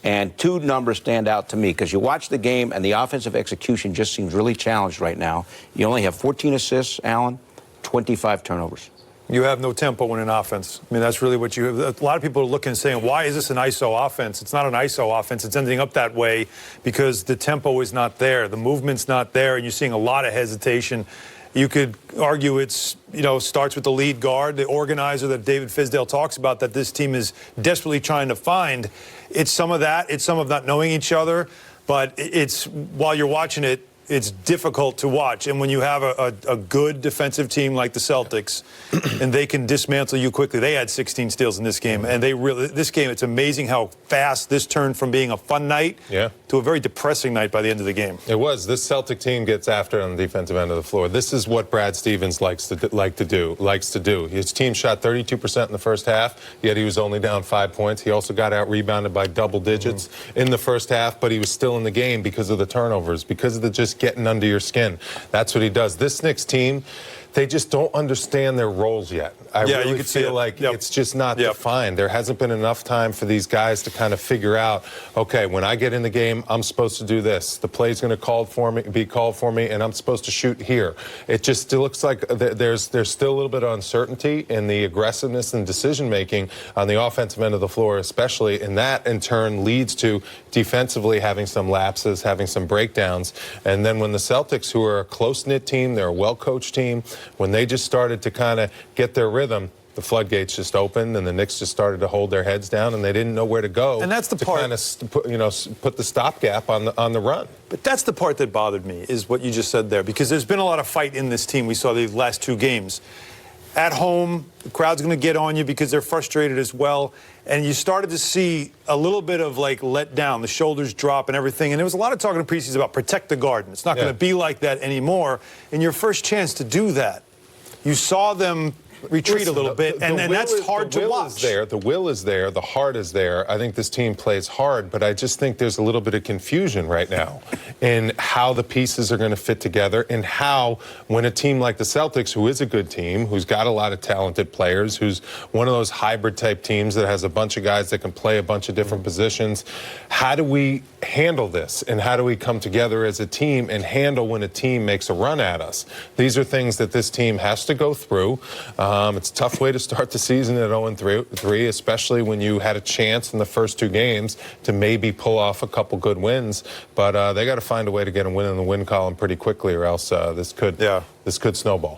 And two numbers stand out to me because you watch the game and the offensive execution just seems really challenged right now. You only have 14 assists, Allen, 25 turnovers. You have no tempo in an offense. I mean, that's really what you have. A lot of people are looking and saying, why is this an ISO offense? It's not an ISO offense. It's ending up that way because the tempo is not there. The movement's not there, and you're seeing a lot of hesitation. You could argue it's, starts with the lead guard, the organizer that David Fizdale talks about that this team is desperately trying to find. It's some of that. It's some of not knowing each other. But it's, while you're watching it, it's difficult to watch. And when you have a good defensive team like the Celtics, and they can dismantle you quickly. They had 16 steals in this game. And this game, it's amazing how fast this turned from being a fun night to a very depressing night by the end of the game. It was. This Celtic team gets after it on the defensive end of the floor. This is what Brad Stevens likes to do. His team shot 32% in the first half, yet he was only down 5 points. He also got out-rebounded by double digits in the first half, but he was still in the game because of the turnovers, because of the just getting under your skin. That's what he does. This Knicks team, they just don't understand their roles yet. I really feel like it's just not defined. There hasn't been enough time for these guys to kind of figure out, okay, when I get in the game, I'm supposed to do this. The play's going to be called for me, and I'm supposed to shoot here. It just still looks like there's still a little bit of uncertainty in the aggressiveness and decision-making on the offensive end of the floor, especially, and that, in turn, leads to defensively having some lapses, having some breakdowns. And then when the Celtics, who are a close-knit team, they're a well-coached team, when they just started to kind of get their rhythm, the floodgates just opened, and the Knicks just started to hold their heads down, and they didn't know where to go. And that's the part, kind of put the stopgap on the run. But that's the part that bothered me, is what you just said there, because there's been a lot of fight in this team. We saw the last two games. At home, the crowd's going to get on you because they're frustrated as well. And you started to see a little bit of, let down, the shoulders drop and everything. And there was a lot of talking in preseason about protect the garden. It's not going to be like that anymore. And your first chance to do that, you saw them retreat a little bit, and that's hard to watch. The will is there, the heart is there. I think this team plays hard, but I just think there's a little bit of confusion right now in how the pieces are going to fit together, and how, when a team like the Celtics, who is a good team, who's got a lot of talented players, who's one of those hybrid type teams that has a bunch of guys that can play a bunch of different positions, how do we handle this, and how do we come together as a team and handle when a team makes a run at us? These are things that this team has to go through. It's a tough way to start the season at 0-3, especially when you had a chance in the first two games to maybe pull off a couple good wins. But they got to find a way to get a win in the win column pretty quickly, or else this could snowball.